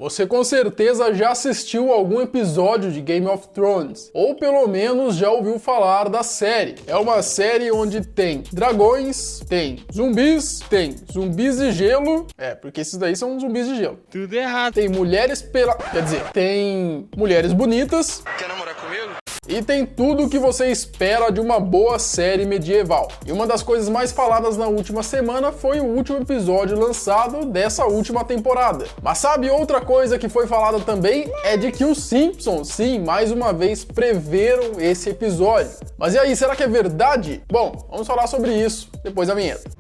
Você com certeza já assistiu algum episódio de Game of Thrones, ou pelo menos já ouviu falar da série. É uma série onde tem dragões, tem zumbis de gelo, porque esses daí são zumbis de gelo. Tudo errado. Tem mulheres tem mulheres bonitas. Quer namorar comigo? E tem tudo o que você espera de uma boa série medieval. E uma das coisas mais faladas na última semana foi o último episódio lançado dessa última temporada. Mas sabe outra coisa que foi falada também? É de que os Simpsons, sim, mais uma vez preveram esse episódio. Mas e aí, será que é verdade? Bom, vamos falar sobre isso depois da vinheta.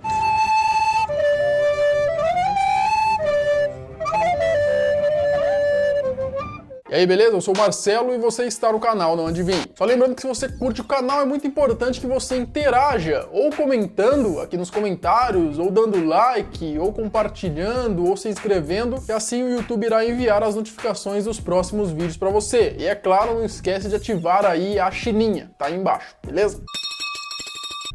E aí, beleza? Eu sou o Marcelo e você está no canal Não Adivinhe. Só lembrando que se você curte o canal, é muito importante que você interaja, ou comentando aqui nos comentários, ou dando like, ou compartilhando, ou se inscrevendo, e assim o YouTube irá enviar as notificações dos próximos vídeos para você. E é claro, não esquece de ativar aí a sininha, tá aí embaixo, beleza?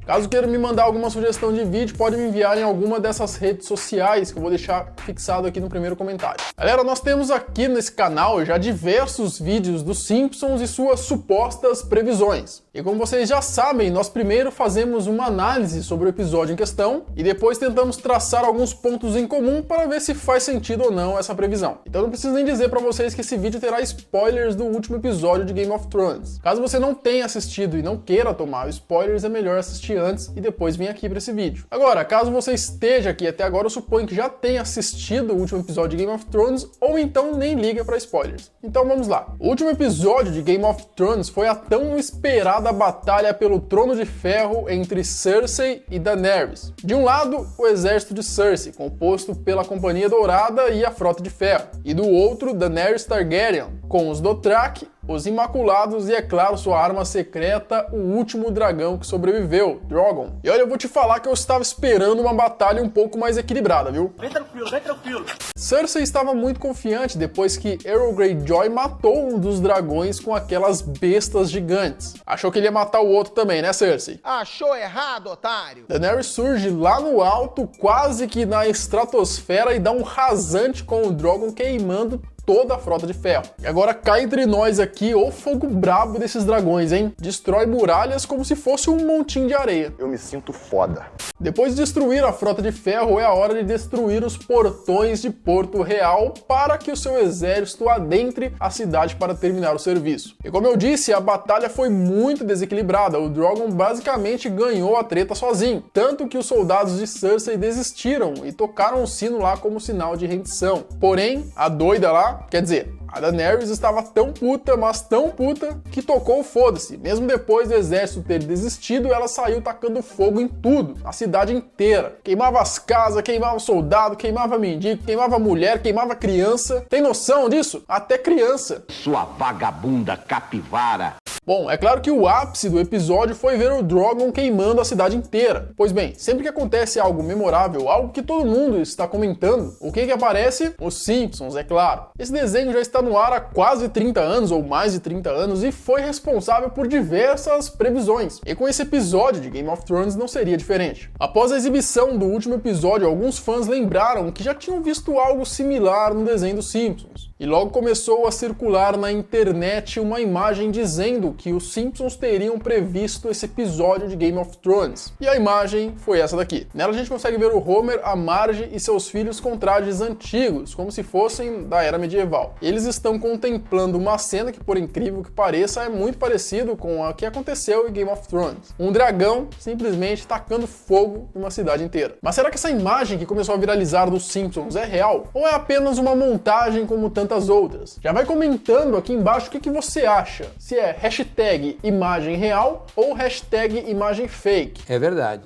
Caso queira me mandar alguma sugestão de vídeo, pode me enviar em alguma dessas redes sociais que eu vou deixar fixado aqui no primeiro comentário. Galera, nós temos aqui nesse canal já diversos vídeos dos Simpsons e suas supostas previsões. E como vocês já sabem, nós primeiro fazemos uma análise sobre o episódio em questão e depois tentamos traçar alguns pontos em comum para ver se faz sentido ou não essa previsão. Então não preciso nem dizer para vocês que esse vídeo terá spoilers do último episódio de Game of Thrones. Caso você não tenha assistido e não queira tomar spoilers, é melhor assistir antes e depois vir aqui para esse vídeo. Agora, caso você esteja aqui até agora, eu suponho que já tenha assistido o último episódio de Game of Thrones ou então nem liga para spoilers. Então vamos lá. O último episódio de Game of Thrones foi a tão esperada batalha pelo Trono de Ferro entre Cersei e Daenerys. De um lado, o exército de Cersei, composto pela Companhia Dourada e a Frota de Ferro. E do outro, Daenerys Targaryen, com os Dothraki, os Imaculados e, é claro, sua arma secreta, o último dragão que sobreviveu, Drogon. E olha, eu vou te falar que eu estava esperando uma batalha um pouco mais equilibrada, viu? Vem tranquilo, vem tranquilo. Cersei estava muito confiante depois que Aerys Greyjoy matou um dos dragões com aquelas bestas gigantes. Achou que ele ia matar o outro também, né, Cersei? Achou errado, otário! Daenerys surge lá no alto, quase que na estratosfera, e dá um rasante com o Drogon queimando toda a Frota de Ferro. E agora cai entre nós aqui o fogo brabo desses dragões, hein? Destrói muralhas como se fosse um montinho de areia. Eu me sinto foda. Depois de destruir a Frota de Ferro, é a hora de destruir os portões de Porto Real para que o seu exército adentre a cidade para terminar o serviço. E como eu disse, a batalha foi muito desequilibrada. O Drogon basicamente ganhou a treta sozinho. Tanto que os soldados de Cersei desistiram e tocaram o sino lá como sinal de rendição. Porém, a doida lá, quer dizer, a Daenerys estava tão puta, mas tão puta, que tocou o foda-se. Mesmo depois do exército ter desistido, ela saiu tacando fogo em tudo, a cidade inteira. Queimava as casas, queimava soldado, queimava mendigo, queimava mulher, queimava criança. Tem noção disso? Até criança. Sua vagabunda capivara. Bom, é claro que o ápice do episódio foi ver o Drogon queimando a cidade inteira. Pois bem, sempre que acontece algo memorável, algo que todo mundo está comentando, o que aparece? Os Simpsons, é claro. Esse desenho já está no ar há quase 30 anos, ou mais de 30 anos, e foi responsável por diversas previsões. E com esse episódio de Game of Thrones não seria diferente. Após a exibição do último episódio, alguns fãs lembraram que já tinham visto algo similar no desenho dos Simpsons. E logo começou a circular na internet uma imagem dizendo que os Simpsons teriam previsto esse episódio de Game of Thrones. E a imagem foi essa daqui. Nela a gente consegue ver o Homer, a Marge e seus filhos com trajes antigos, como se fossem da era medieval. Eles estão contemplando uma cena que, por incrível que pareça, é muito parecido com a que aconteceu em Game of Thrones. Um dragão simplesmente tacando fogo em uma cidade inteira. Mas será que essa imagem que começou a viralizar dos Simpsons é real? Ou é apenas uma montagem como tantas outras? Já vai comentando aqui embaixo o que você acha. Se é hashtag imagem real ou hashtag imagem fake. É verdade.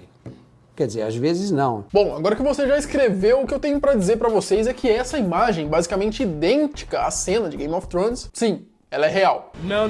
Quer dizer, às vezes não. Bom, agora que você já escreveu, o que eu tenho pra dizer pra vocês é que essa imagem, basicamente idêntica à cena de Game of Thrones, sim, ela é real. Não.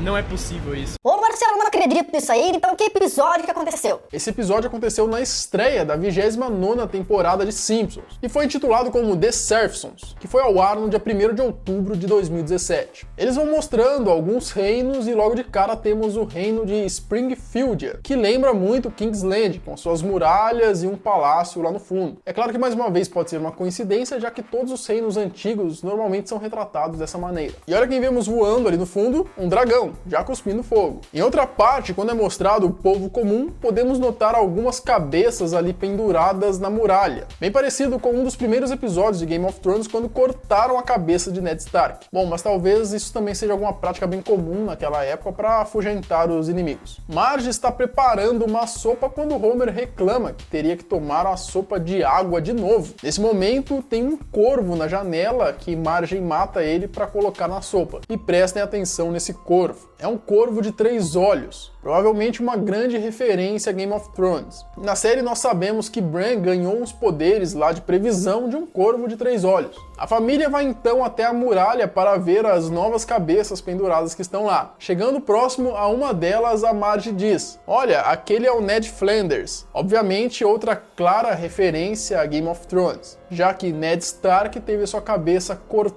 Não é possível isso. Ô, Marcelo! Marcelo, eu não acredito nisso aí, então que episódio que aconteceu? Esse episódio aconteceu na estreia da 29ª temporada de Simpsons e foi intitulado como The Surfsons, que foi ao ar no dia 1º de outubro de 2017. Eles vão mostrando alguns reinos e logo de cara temos o reino de Springfieldia, que lembra muito Kingsland, com suas muralhas e um palácio lá no fundo. É claro que mais uma vez pode ser uma coincidência, já que todos os reinos antigos normalmente são retratados dessa maneira. E olha quem vemos voando ali no fundo, um dragão, já cuspindo fogo. Em outra parte, quando é mostrado o povo comum, podemos notar algumas cabeças ali penduradas na muralha, bem parecido com um dos primeiros episódios de Game of Thrones, quando cortaram a cabeça de Ned Stark. Bom, mas talvez isso também seja alguma prática bem comum naquela época para afugentar os inimigos. Marge está preparando uma sopa quando Homer reclama que teria que tomar uma sopa de água de novo. Nesse momento, tem um corvo na janela que Marge mata ele para colocar na sopa. E prestem atenção nesse corvo. É um corvo de 3 olhos, provavelmente uma grande referência a Game of Thrones. Na série nós sabemos que Bran ganhou uns poderes lá de previsão de um corvo de 3 olhos. A família vai então até a muralha para ver as novas cabeças penduradas que estão lá. Chegando próximo a uma delas, a Marge diz: "Olha, aquele é o Ned Flanders." Obviamente outra clara referência a Game of Thrones, já que Ned Stark teve sua cabeça cortada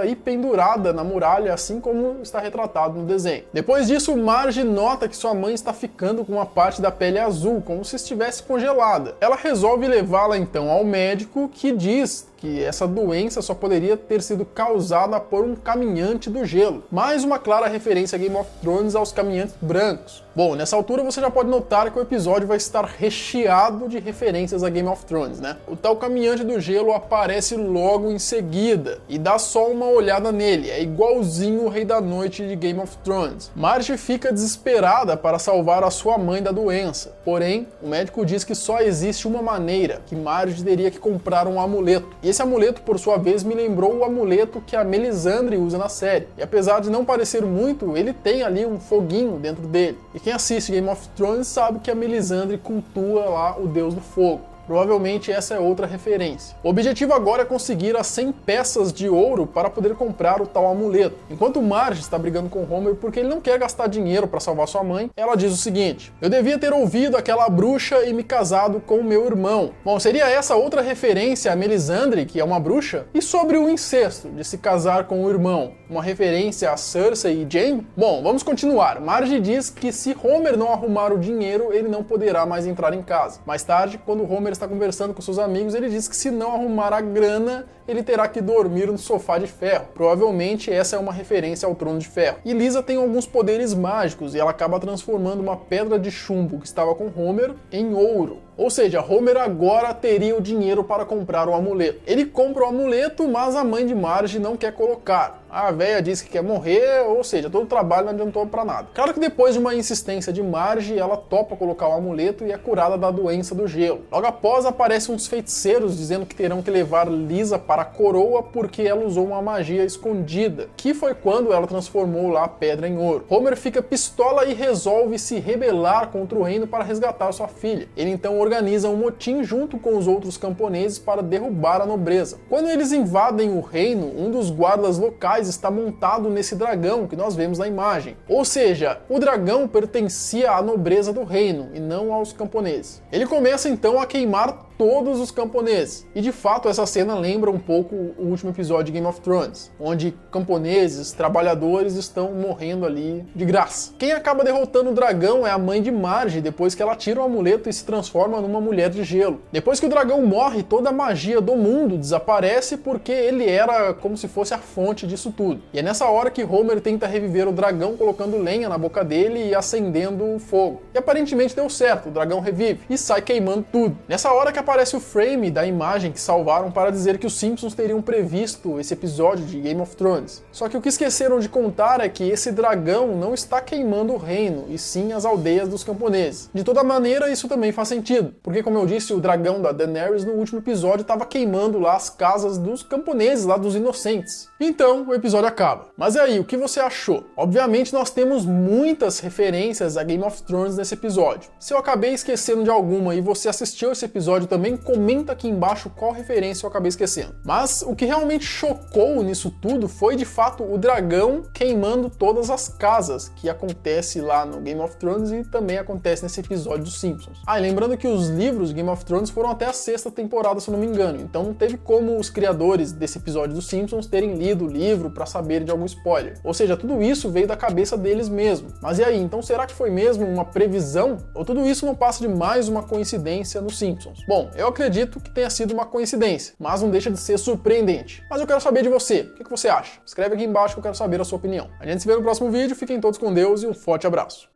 e pendurada na muralha, assim como está retratado no desenho. Depois disso, Marge nota que sua mãe está ficando com uma parte da pele azul, como se estivesse congelada. Ela resolve levá-la então ao médico, que diz que essa doença só poderia ter sido causada por um caminhante do gelo. Mais uma clara referência a Game of Thrones aos caminhantes brancos. Bom, nessa altura você já pode notar que o episódio vai estar recheado de referências a Game of Thrones, né? O tal caminhante do gelo aparece logo em seguida e dá só uma olhada nele, é igualzinho o Rei da Noite de Game of Thrones. Marge fica desesperada para salvar a sua mãe da doença, porém o médico diz que só existe uma maneira, que Marge teria que comprar um amuleto. E esse amuleto, por sua vez, me lembrou o amuleto que a Melisandre usa na série. E apesar de não parecer muito, ele tem ali um foguinho dentro dele. E quem assiste Game of Thrones sabe que a Melisandre cultua lá o deus do fogo. Provavelmente essa é outra referência. O objetivo agora é conseguir as 100 peças de ouro para poder comprar o tal amuleto. Enquanto Marge está brigando com Homer porque ele não quer gastar dinheiro para salvar sua mãe, ela diz o seguinte: "Eu devia ter ouvido aquela bruxa e me casado com o meu irmão." Bom, seria essa outra referência a Melisandre, que é uma bruxa? E sobre o incesto, de se casar com o irmão? Uma referência a Cersei e Jaime? Bom, vamos continuar. Marge diz que se Homer não arrumar o dinheiro, ele não poderá mais entrar em casa. Mais tarde, quando Homer está conversando com seus amigos, ele diz que se não arrumar a grana, ele terá que dormir no sofá de ferro. Provavelmente essa é uma referência ao Trono de Ferro. E Lisa tem alguns poderes mágicos e ela acaba transformando uma pedra de chumbo que estava com Homer em ouro. Ou seja, Homer agora teria o dinheiro para comprar o amuleto. Ele compra o amuleto, mas a mãe de Marge não quer colocar. A véia diz que quer morrer, ou seja, todo o trabalho não adiantou para nada. Claro que depois de uma insistência de Marge, ela topa colocar o amuleto e é curada da doença do gelo. Logo após, aparecem uns feiticeiros dizendo que terão que levar Lisa para a coroa porque ela usou uma magia escondida, que foi quando ela transformou lá a pedra em ouro. Homer fica pistola e resolve se rebelar contra o reino para resgatar sua filha. Ele então organiza um motim junto com os outros camponeses para derrubar a nobreza. Quando eles invadem o reino, um dos guardas locais está montado nesse dragão que nós vemos na imagem. Ou seja, o dragão pertencia à nobreza do reino e não aos camponeses. Ele começa então a queimar todos os camponeses. E de fato essa cena lembra um pouco o último episódio de Game of Thrones, onde camponeses, trabalhadores estão morrendo ali de graça. Quem acaba derrotando o dragão é a mãe de Marge, depois que ela tira o amuleto e se transforma numa mulher de gelo. Depois que o dragão morre, toda a magia do mundo desaparece porque ele era como se fosse a fonte disso tudo. E é nessa hora que Homer tenta reviver o dragão colocando lenha na boca dele e acendendo o fogo. E aparentemente deu certo, o dragão revive e sai queimando tudo. Nessa hora que aparece o frame da imagem que salvaram para dizer que os Simpsons teriam previsto esse episódio de Game of Thrones. Só que o que esqueceram de contar é que esse dragão não está queimando o reino, e sim as aldeias dos camponeses. De toda maneira, isso também faz sentido, porque como eu disse, o dragão da Daenerys no último episódio estava queimando lá as casas dos camponeses, lá dos inocentes. Então, o episódio acaba. Mas e aí, o que você achou? Obviamente nós temos muitas referências a Game of Thrones nesse episódio. Se eu acabei esquecendo de alguma e você assistiu esse episódio também comenta aqui embaixo qual referência eu acabei esquecendo. Mas o que realmente chocou nisso tudo foi de fato o dragão queimando todas as casas, que acontece lá no Game of Thrones e também acontece nesse episódio dos Simpsons. Ah, e lembrando que os livros Game of Thrones foram até a 6ª temporada, se eu não me engano, então não teve como os criadores desse episódio dos Simpsons terem lido o livro para saber de algum spoiler. Ou seja, tudo isso veio da cabeça deles mesmo. Mas e aí, então será que foi mesmo uma previsão? Ou tudo isso não passa de mais uma coincidência nos Simpsons? Bom, eu acredito que tenha sido uma coincidência, mas não deixa de ser surpreendente. Mas eu quero saber de você, o que você acha? Escreve aqui embaixo que eu quero saber a sua opinião. A gente se vê no próximo vídeo, fiquem todos com Deus e um forte abraço.